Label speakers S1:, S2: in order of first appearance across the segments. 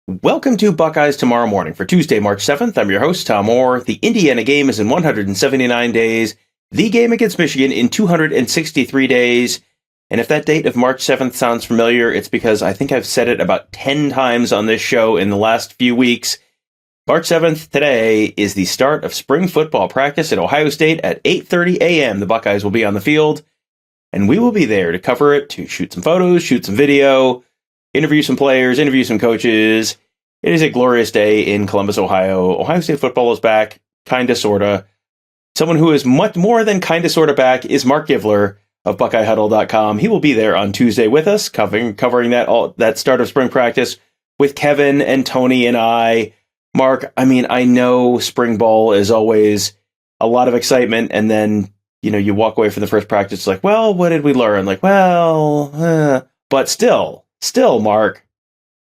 S1: Welcome to Buckeyes Tomorrow Morning for Tuesday, March 7th. I'm your host, Tom Orr. The Indiana game is in 179 days. The game against Michigan in 263 days. And if that date of March 7th sounds familiar, it's because I think I've said it about 10 times on this show in the last few weeks. March 7th today is the start of spring football practice at Ohio State at 8:30 a.m. The Buckeyes will be on the field, and we will be there to cover it, to shoot some photos, shoot some video, interview some players, interview some coaches. It is a glorious day in Columbus, Ohio. Ohio State football is back, kinda, sorta. Someone who is much more than kinda, sorta back is Marc Givler of BuckeyeHuddle.com. He will be there on Tuesday with us, covering that start of spring practice with Kevin and Tony and I. Mark, I know spring ball is always a lot of excitement, and then, you walk away from the first practice like, well, what did we learn? But still, Mark,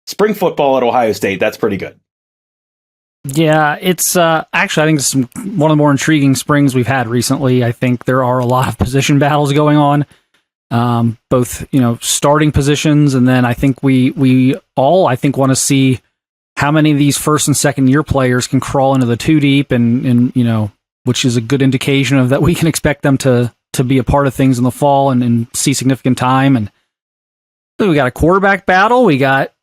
S1: spring football at Ohio State, that's pretty good.
S2: Yeah, it's actually, I think it's one of the more intriguing springs we've had recently. I think there are a lot of position battles going on, both, starting positions, and then I think we all want to see how many of these first and second year players can crawl into the two deep, and which is a good indication of that we can expect them to be a part of things in the fall and see significant time. And we got a quarterback battle. We got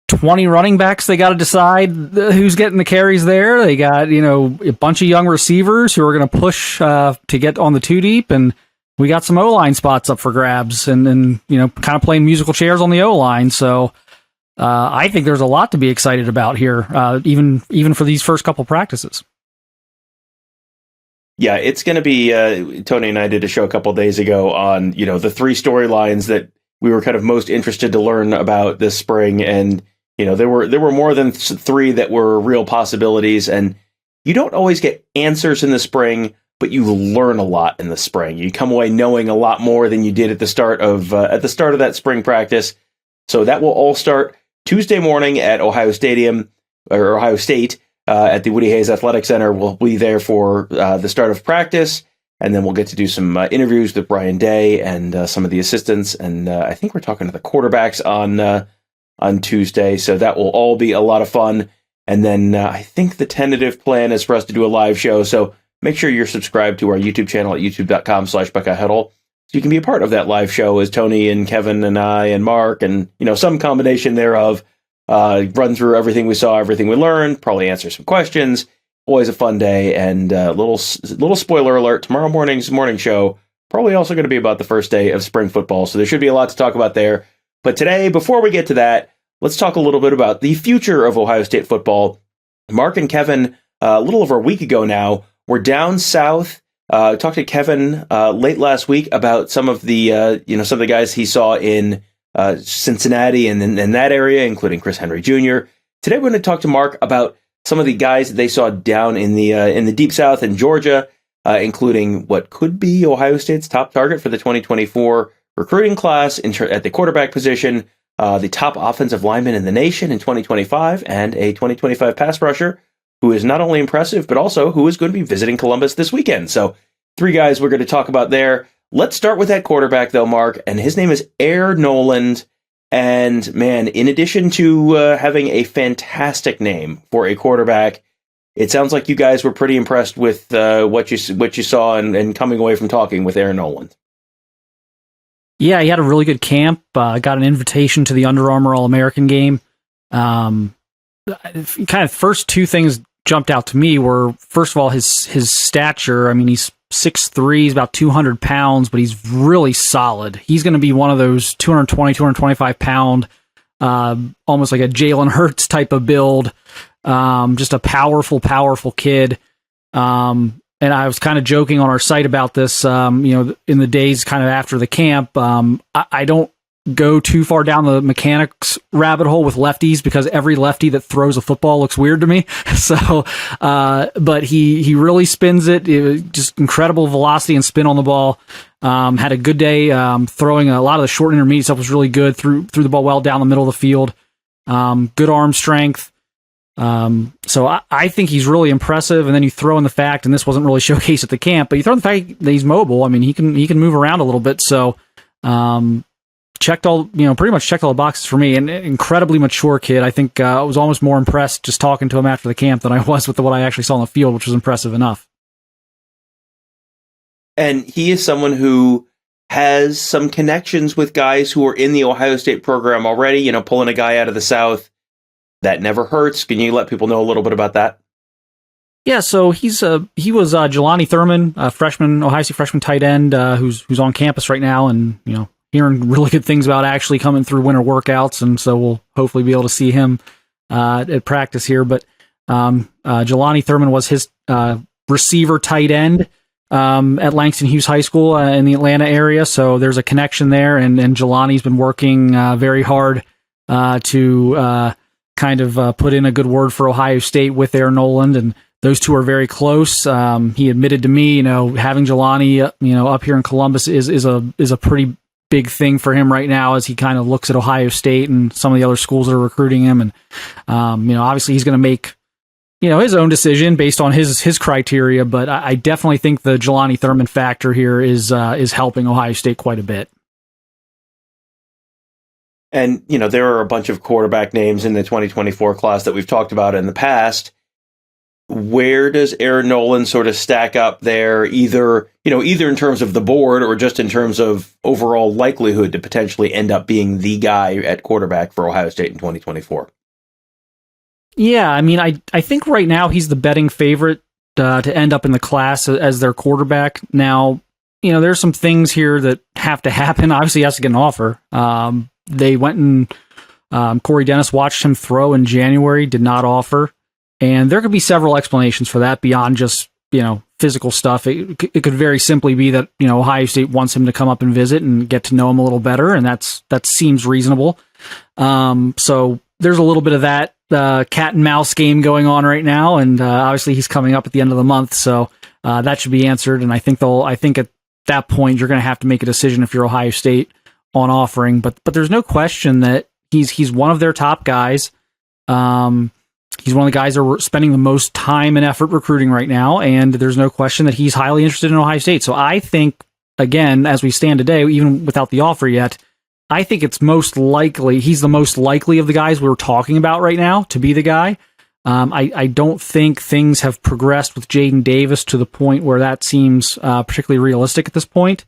S2: 20 running backs. They got to decide who's getting the carries there. They got, a bunch of young receivers who are going to push to get on the two deep. And we got some O-line spots up for grabs and kind of playing musical chairs on the O-line. So I think there's a lot to be excited about here, even for these first couple practices.
S1: Yeah, it's going to be, Tony and I did a show a couple days ago on, the three storylines that we were kind of most interested to learn about this spring. And, there were more than three that were real possibilities. And you don't always get answers in the spring, but you learn a lot in the spring. You come away knowing a lot more than you did at the start of that spring practice. So that will all start Tuesday morning at Ohio State at the Woody Hayes Athletic Center. We'll be there for the start of practice. And then we'll get to do some interviews with Brian Day and some of the assistants. And I think we're talking to the quarterbacks on Tuesday. So that will all be a lot of fun. And then I think the tentative plan is for us to do a live show. So make sure you're subscribed to our YouTube channel at youtube.com/BuckeyeHuddle. So you can be a part of that live show as Tony and Kevin and I and Mark and, some combination thereof, run through everything we saw, everything we learned, probably answer some questions. Always a fun day, and little spoiler alert, tomorrow morning's morning show probably also going to be about the first day of spring football, so there should be a lot to talk about there. But today, before we get to that, let's talk a little bit about the future of Ohio State football. Mark and Kevin, a little over a week ago now, were down south. Talked to Kevin late last week about some of the some of the guys he saw in Cincinnati and in that area, including Chris Henry Jr. Today, we're going to talk to Mark about some of the guys that they saw down in the Deep South in Georgia, including what could be Ohio State's top target for the 2024 recruiting class at the quarterback position, the top offensive lineman in the nation in 2025, and a 2025 pass rusher who is not only impressive, but also who is going to be visiting Columbus this weekend. So 3 guys we're going to talk about there. Let's start with that quarterback, though, Mark, and his name is Air Noland. And man, in addition to having a fantastic name for a quarterback, it sounds like you guys were pretty impressed with what you saw and coming away from talking with Air Noland.
S2: Yeah, he had a really good camp. Got an invitation to the Under Armour All-American game. Kind of first 2 things jumped out to me were, first of all, his stature. He's 6'3", he's about 200 pounds, but he's really solid. He's going to be one of those 220, 225 pound, almost like a Jalen Hurts type of build. Just a powerful kid. And I was kind of joking on our site about this, in the days kind of after the camp. I don't go too far down the mechanics rabbit hole with lefties because every lefty that throws a football looks weird to me. So, but he really spins it. Just incredible velocity and spin on the ball. Had a good day throwing a lot of the short intermediate stuff was really good. Threw the ball well down the middle of the field. Good arm strength. So I think he's really impressive. And then you throw in the fact, and this wasn't really showcased at the camp, but you throw in the fact that he's mobile. He can move around a little bit. So, pretty much checked all the boxes for me. An incredibly mature kid. I think I was almost more impressed just talking to him after the camp than I was with what I actually saw on the field, which was impressive enough.
S1: And he is someone who has some connections with guys who are in the Ohio State program already, pulling a guy out of the South. That never hurts. Can you let people know a little bit about that?
S2: Yeah, so he was Jelani Thurman, a freshman, Ohio State freshman tight end, who's on campus right now, and hearing really good things about actually coming through winter workouts, and so we'll hopefully be able to see him at practice here. But Jelani Thurman was his receiver tight end at Langston Hughes High School in the Atlanta area, so there's a connection there, and Jelani's been working very hard to kind of put in a good word for Ohio State with Air Noland, and those two are very close. He admitted to me, having Jelani, up here in Columbus is a pretty big thing for him right now as he kind of looks at Ohio State and some of the other schools that are recruiting him. And, obviously he's going to make, his own decision based on his criteria. But I definitely think the Jelani Thurman factor here is helping Ohio State quite a bit.
S1: And, there are a bunch of quarterback names in the 2024 class that we've talked about in the past. Where does Air Noland sort of stack up there, either in terms of the board or just in terms of overall likelihood to potentially end up being the guy at quarterback for Ohio State in 2024?
S2: Yeah, I mean, I think right now he's the betting favorite to end up in the class as their quarterback. Now, there's some things here that have to happen. Obviously, he has to get an offer. They went and Corey Dennis watched him throw in January, did not offer. And there could be several explanations for that beyond just, physical stuff. It could very simply be that, Ohio State wants him to come up and visit and get to know him a little better. And that seems reasonable. So there's a little bit of that cat and mouse game going on right now. And obviously he's coming up at the end of the month. So that should be answered. And I think at that point, you're going to have to make a decision if you're Ohio State on offering. But there's no question that he's one of their top guys. He's one of the guys that are spending the most time and effort recruiting right now, and there's no question that he's highly interested in Ohio State. So I think, again, as we stand today, even without the offer yet, I think it's most likely he's the most likely of the guys we're talking about right now to be the guy. I don't think things have progressed with Jaden Davis to the point where that seems particularly realistic at this point.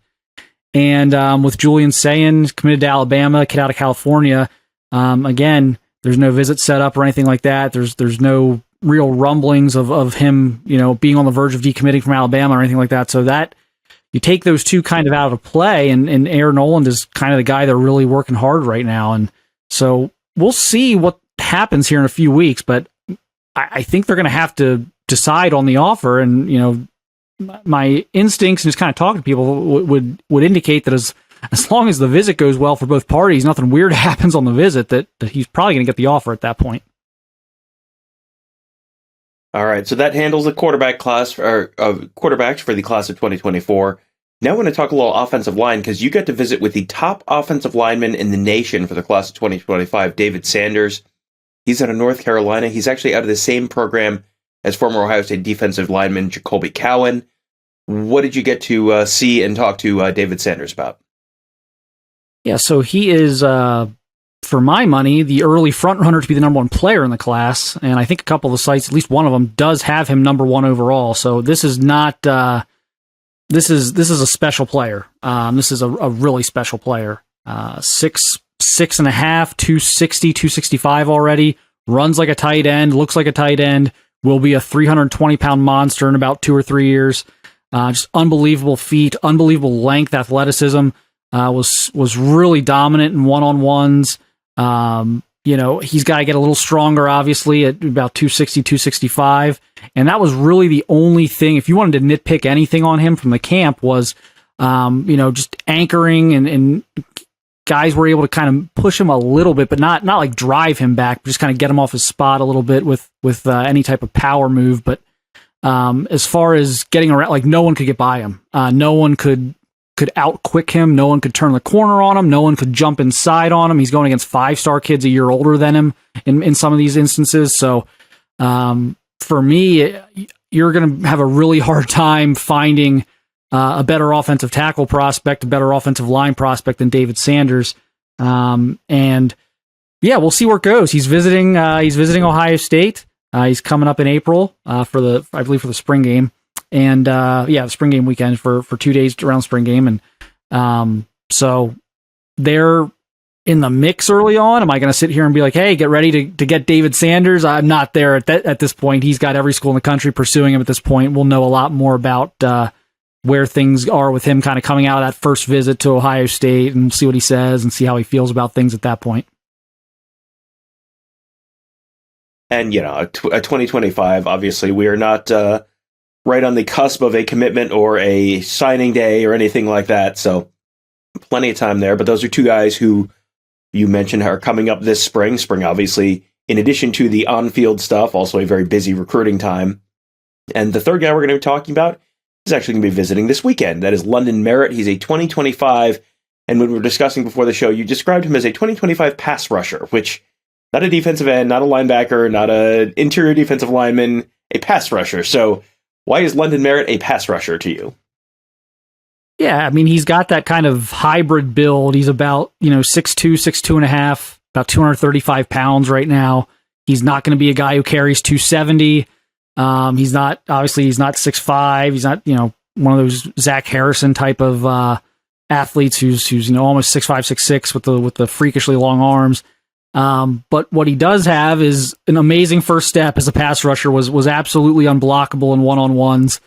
S2: And with Julian Sayin, committed to Alabama, kid out of California, again, there's no visit set up or anything like that. There's no real rumblings of him, being on the verge of decommitting from Alabama or anything like that. So that you take those two kind of out of play, and Air Noland is kind of the guy they're really working hard right now. And so we'll see what happens here in a few weeks, but I think they're going to have to decide on the offer. And, my instincts and just kind of talking to people would indicate that as long as the visit goes well for both parties, nothing weird happens on the visit, that he's probably going to get the offer at that point.
S1: All right, so that handles the quarterback class, or quarterbacks for the class of 2024. Now I want to talk a little offensive line, because you get to visit with the top offensive lineman in the nation for the class of 2025, David Sanders. He's out of North Carolina. He's actually out of the same program as former Ohio State defensive lineman Jacoby Cowan. What did you get to see and talk to David Sanders about?
S2: Yeah, so he is, for my money, the early front runner to be the number one player in the class, and I think a couple of the sites, at least one of them, does have him number one overall. So this is not this is a special player. This is a really special player. 6'6.5", 260, 265 already. Runs like a tight end, looks like a tight end. Will be a 320-pound monster in about 2 or 3 years. Just unbelievable feet, unbelievable length, athleticism. Was really dominant in one-on-ones. He's got to get a little stronger, obviously, at about 260, 265. And that was really the only thing, if you wanted to nitpick anything on him from the camp, was, just anchoring, and guys were able to kind of push him a little bit, but not like drive him back, but just kind of get him off his spot a little bit with any type of power move. But as far as getting around, like, no one could get by him. No one could out-quick him. No one could turn the corner on him. No one could jump inside on him. He's going against 5-star kids a year older than him in some of these instances. So for me, you're going to have a really hard time finding a better offensive tackle prospect, a better offensive line prospect than David Sanders. And yeah, we'll see where it goes. He's visiting Ohio State. He's coming up in April I believe for the spring game. And the spring game weekend for 2 days around spring game. And so they're in the mix early on. Am I going to sit here and be like, hey, get ready to get David Sanders? I'm not there at this point. He's got every school in the country pursuing him at this point. We'll know a lot more about where things are with him kind of coming out of that first visit to Ohio State, and see what he says and see how he feels about things at that point.
S1: And, a 2025, obviously, we are not right on the cusp of a commitment or a signing day or anything like that. So plenty of time there. But those are two guys who you mentioned are coming up this spring. Spring, obviously, in addition to the on-field stuff, also a very busy recruiting time. And the third guy we're going to be talking about is actually going to be visiting this weekend. That is London Merritt. He's a 2025. And when we were discussing before the show, you described him as a 2025 pass rusher, which, not a defensive end, not a linebacker, not an interior defensive lineman, a pass rusher. So why is London Merritt a pass rusher to you?
S2: Yeah, I mean, he's got that kind of hybrid build. He's about, 6'2", 6'2.5", about 235 pounds right now. He's not going to be a guy who carries 270. He's not 6'5". He's not, one of those Zach Harrison type of athletes who's almost 6'5", 6'6" with the freakishly long arms. But what he does have is an amazing first step as a pass rusher. Was absolutely unblockable in one-on-ones.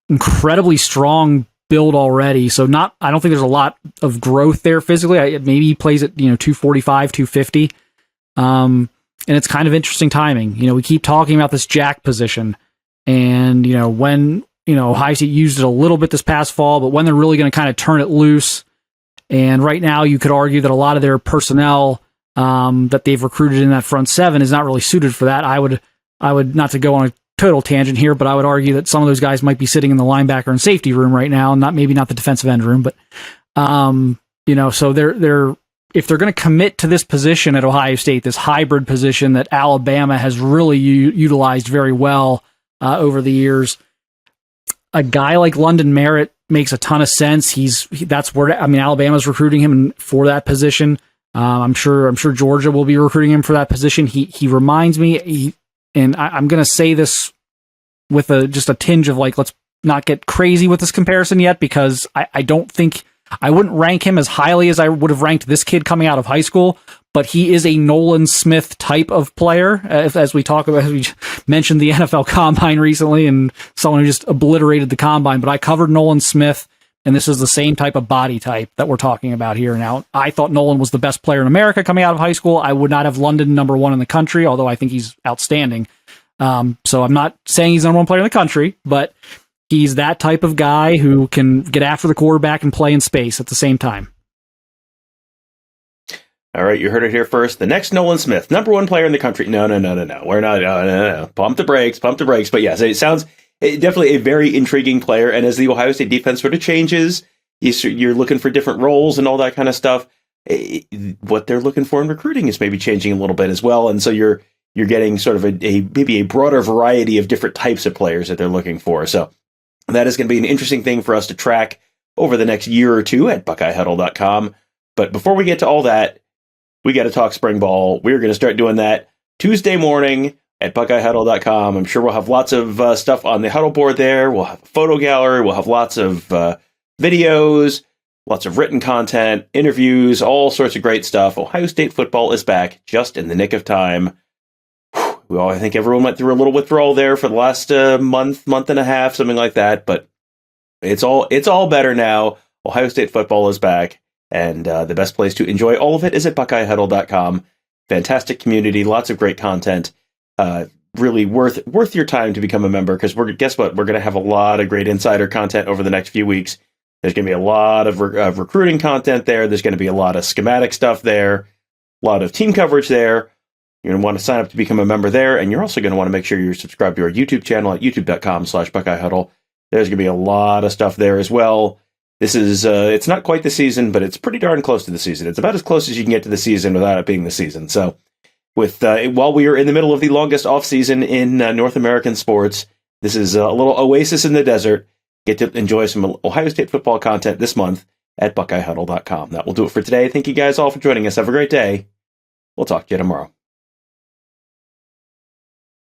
S2: Incredibly strong build already. So I don't think there's a lot of growth there physically. Maybe he plays at 245, 250. And it's kind of interesting timing. We keep talking about this jack position, and when Ohio State used it a little bit this past fall, but when they're really going to kind of turn it loose. And right now, you could argue that a lot of their personnel that they've recruited in that front seven is not really suited for that. I would not to go on a total tangent here, but I would argue that some of those guys might be sitting in the linebacker and safety room right now, and maybe not the defensive end room, but so they're if they're going to commit to this position at Ohio State, this hybrid position that Alabama has really utilized very well over the years, a guy like London Merritt makes a ton of sense. That's where Alabama's recruiting him for that position. I'm sure Georgia will be recruiting him for that position. He reminds me, and I'm going to say this with just a tinge of let's not get crazy with this comparison yet, because I don't think I wouldn't rank him as highly as I would have ranked this kid coming out of high school, but he is a Nolan Smith type of player. As we mentioned the NFL Combine recently, and someone who just obliterated the Combine, but I covered Nolan Smith, and this is the same type of body type that we're talking about here. Now, I thought Nolan was the best player in America coming out of high school. I would not have London number one in the country, although I think he's outstanding. So I'm not saying he's the number one player in the country, but he's that type of guy who can get after the quarterback and play in space at the same time.
S1: All right, you heard it here first. The next Nolan Smith, number one player in the country. No. We're not. No. Pump the brakes. But yes, it sounds definitely a very intriguing player. And as the Ohio State defense sort of changes, you're looking for different roles and all that kind of stuff. What they're looking for in recruiting is maybe changing a little bit as well. And so you're getting sort of maybe a broader variety of different types of players that they're looking for. So that is going to be an interesting thing for us to track over the next year or two at BuckeyeHuddle.com. But before we get to all that, we got to talk spring ball. We're going to start doing that Tuesday morning at BuckeyeHuddle.com. I'm sure we'll have lots of stuff on the huddle board there. We'll have a photo gallery. We'll have lots of videos, lots of written content, interviews, all sorts of great stuff. Ohio State football is back just in the nick of time. I think everyone went through a little withdrawal there for the last month and a half, something like that. But it's all better now. Ohio State football is back. And the best place to enjoy all of it is at BuckeyeHuddle.com. Fantastic community, lots of great content. Really worth your time to become a member, because guess what? We're going to have a lot of great insider content over the next few weeks. There's going to be a lot of recruiting content there. There's going to be a lot of schematic stuff there, a lot of team coverage there. You're going to want to sign up to become a member there, and you're also going to want to make sure you're subscribed to our YouTube channel at youtube.com/BuckeyeHuddle. There's going to be a lot of stuff there as well. This is, it's not quite the season, but it's pretty darn close to the season. It's about as close as you can get to the season without it being the season. So while we are in the middle of the longest off season in North American sports, this is a little oasis in the desert. Get to enjoy some Ohio State football content this month at BuckeyeHuddle.com. That will do it for today. Thank you guys all for joining us. Have a great day. We'll talk to you tomorrow.